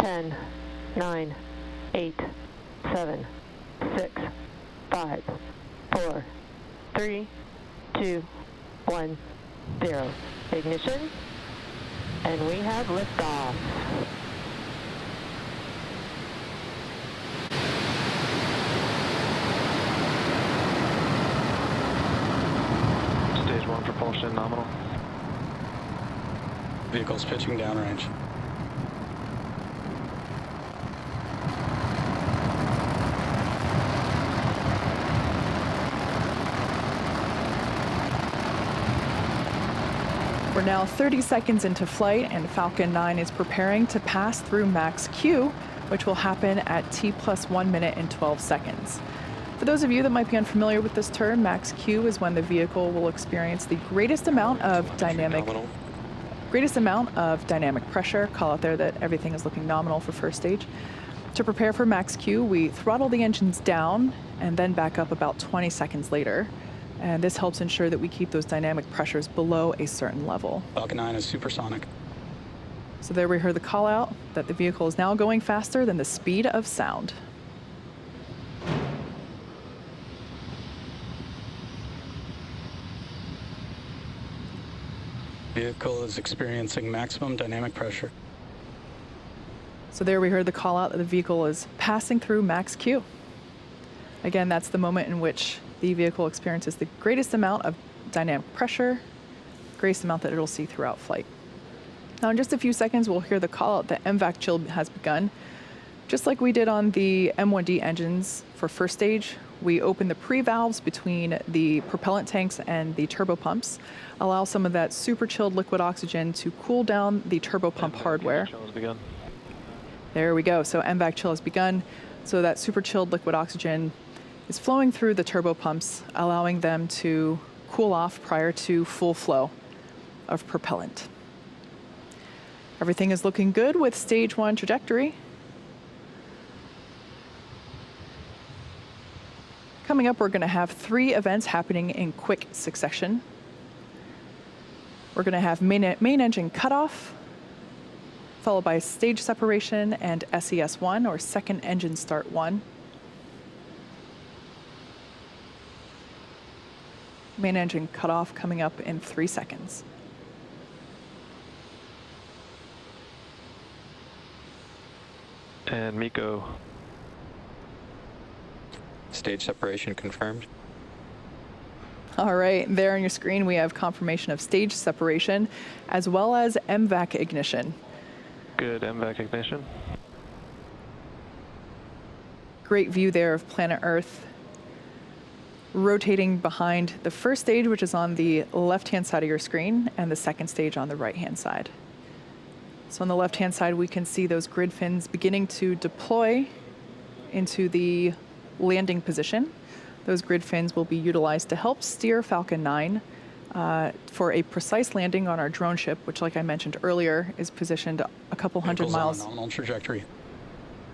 10, 9, 8, 7, 6, 5, 4, 3, 2, 1, 0. Ignition, and we have liftoff. Stage 1 propulsion nominal. Vehicle's pitching downrange. We're now 30 seconds into flight, and Falcon 9 is preparing to pass through max Q, which will happen at T plus 1 minute and 12 seconds. For those of you that might be unfamiliar with this term, max Q is when the vehicle will experience the greatest amount of dynamic pressure. Call out there that everything is looking nominal for first stage. To prepare for max Q, we throttle the engines down and then back up about 20 seconds later. And this helps ensure that we keep those dynamic pressures below a certain level. Falcon 9 is supersonic. So there we heard the call out that the vehicle is now going faster than the speed of sound. Vehicle is experiencing maximum dynamic pressure. So there we heard the call out that the vehicle is passing through max Q. Again, that's the moment in which the vehicle experiences the greatest amount of dynamic pressure, greatest amount that it'll see throughout flight. Now in just a few seconds, we'll hear the call out that MVAC chill has begun. Just like we did on the M1D engines for first stage, we open the pre-valves between the propellant tanks and the turbopumps, allow some of that super chilled liquid oxygen to cool down the turbopump hardware. There we go, so MVAC chill has begun. So that super chilled liquid oxygen is flowing through the turbopumps, allowing them to cool off prior to full flow of propellant. Everything is looking good with stage 1 trajectory. Coming up, we're going to have 3 events happening in quick succession. We're going to have main engine cutoff, followed by stage separation and SES1, or second engine start 1. Main engine cutoff coming up in 3 seconds. And MECO. Stage separation confirmed. All right, there on your screen we have confirmation of stage separation as well as MVAC ignition. Good MVAC ignition. Great view there of planet Earth rotating behind the first stage, which is on the left-hand side of your screen, and the second stage on the right-hand side. So on the left-hand side, we can see those grid fins beginning to deploy into the landing position. Those grid fins will be utilized to help steer Falcon 9 for a precise landing on our drone ship, which, like I mentioned earlier, is positioned a couple hundred miles. Nominal trajectory.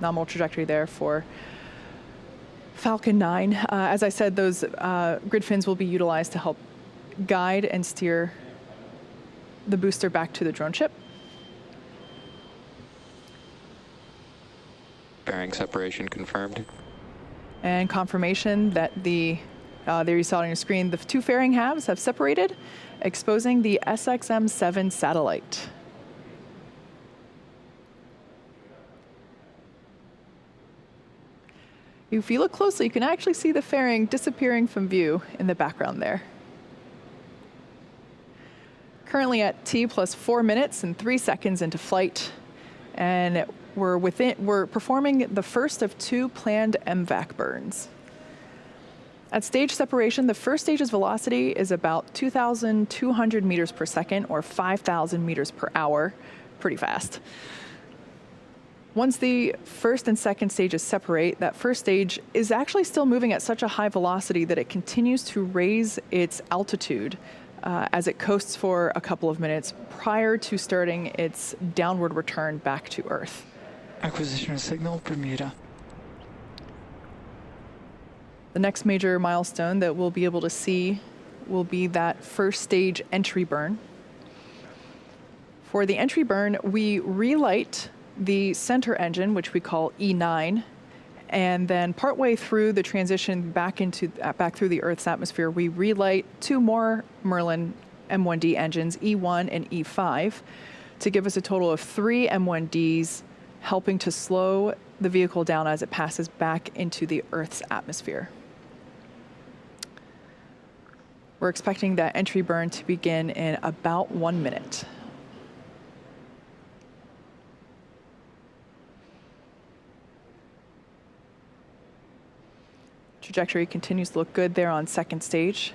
Nominal trajectory there for Falcon 9. As I said, those grid fins will be utilized to help guide and steer the booster back to the drone ship. Bearing separation confirmed. And confirmation that there you saw it on your screen, the 2 fairing halves have separated, exposing the SXM-7 satellite. If you look closely, you can actually see the fairing disappearing from view in the background there. Currently at T plus 4 minutes and 3 seconds into flight, and we're performing the first of 2 planned MVAC burns. At stage separation, the first stage's velocity is about 2,200 meters per second, or 5,000 meters per hour, pretty fast. Once the first and second stages separate, that first stage is actually still moving at such a high velocity that it continues to raise its altitude as it coasts for a couple of minutes prior to starting its downward return back to Earth. Acquisition of signal, Bermuda. The next major milestone that we'll be able to see will be that first stage entry burn. For the entry burn, we relight the center engine, which we call E9, and then partway through the transition back through the Earth's atmosphere, we relight two more Merlin M1D engines, E1 and E5, to give us a total of 3 M1Ds, helping to slow the vehicle down as it passes back into the Earth's atmosphere. We're expecting that entry burn to begin in about 1 minute. Trajectory continues to look good there on second stage,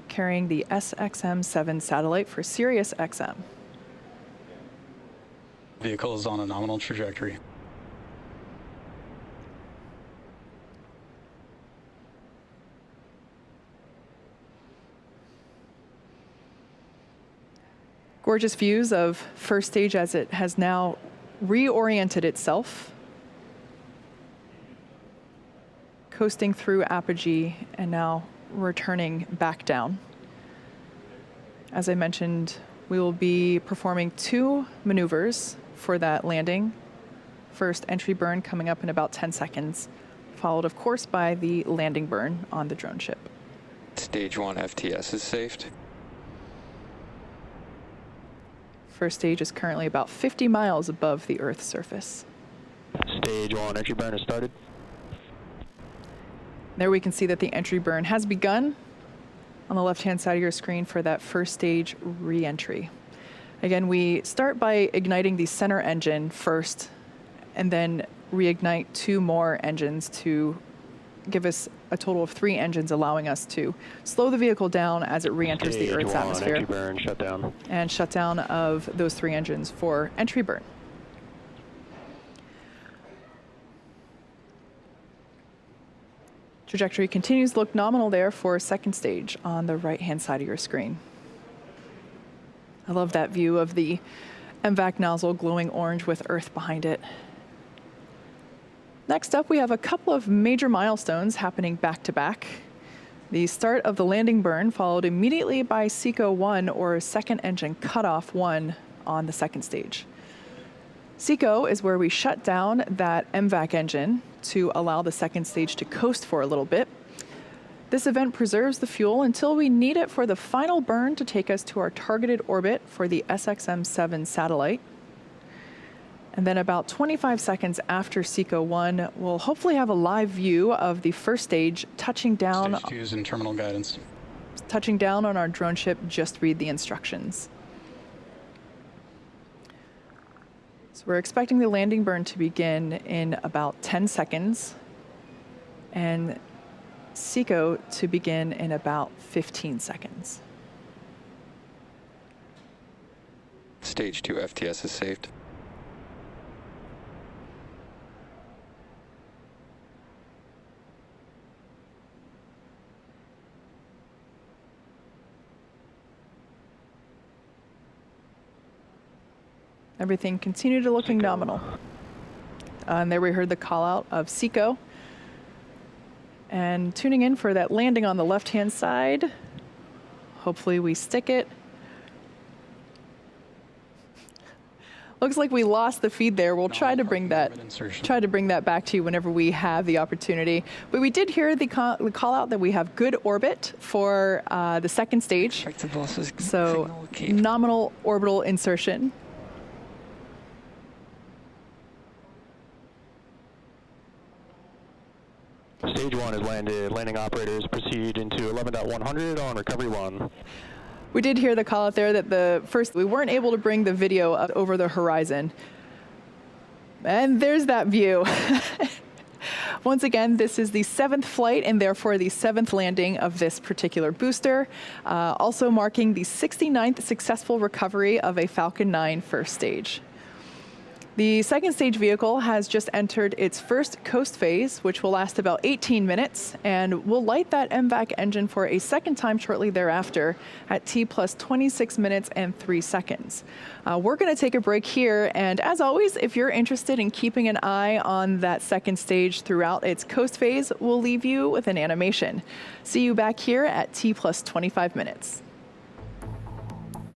carrying the SXM-7 satellite for Sirius XM. Vehicle is on a nominal trajectory. Gorgeous views of first stage as it has now reoriented itself, coasting through apogee and now returning back down. As I mentioned, we will be performing 2 maneuvers for that landing. First, entry burn coming up in about 10 seconds, followed of course by the landing burn on the drone ship. Stage 1 FTS is saved. First stage is currently about 50 miles above the Earth's surface. Stage 1 entry burn has started. There we can see that the entry burn has begun on the left-hand side of your screen for that first stage re-entry. Again, we start by igniting the center engine first and then reignite 2 more engines to give us a total of 3 engines, allowing us to slow the vehicle down as it re-enters the Earth's atmosphere. Entry burn, shut down. And shutdown of those 3 engines for entry burn. Trajectory continues to look nominal there for second stage on the right-hand side of your screen. I love that view of the MVAC nozzle glowing orange with Earth behind it. Next up, we have a couple of major milestones happening back to back. The start of the landing burn followed immediately by SECO 1, or second engine cutoff 1, on the second stage. SECO is where we shut down that MVAC engine to allow the second stage to coast for a little bit. This event preserves the fuel until we need it for the final burn to take us to our targeted orbit for the SXM-7 satellite. And then about 25 seconds after SECO 1, we'll hopefully have a live view of the first stage touching down. Stage 2 is in terminal guidance. Touching down on our drone ship. Just read the instructions. So we're expecting the landing burn to begin in about 10 seconds and SECO to begin in about 15 seconds. Stage 2 FTS is saved. Everything continued to looking nominal. And there we heard the call out of SECO. And tuning in for that landing on the left-hand side. Hopefully we stick it. Looks like we lost the feed there. We'll try to bring that back to you whenever we have the opportunity. But we did hear the call out that we have good orbit for the second stage. So nominal orbital insertion. Stage 1 is landed. Landing operators proceed into 11.100 on recovery 1. We did hear the call out there that we weren't able to bring the video up over the horizon. And there's that view. Once again, this is the 7th flight and therefore the 7th landing of this particular booster, also marking the 69th successful recovery of a Falcon 9 first stage. The second stage vehicle has just entered its first coast phase, which will last about 18 minutes, and we'll light that MVAC engine for a second time shortly thereafter at T plus 26 minutes and 3 seconds. We're going to take a break here, and as always, if you're interested in keeping an eye on that second stage throughout its coast phase, we'll leave you with an animation. See you back here at T plus 25 minutes.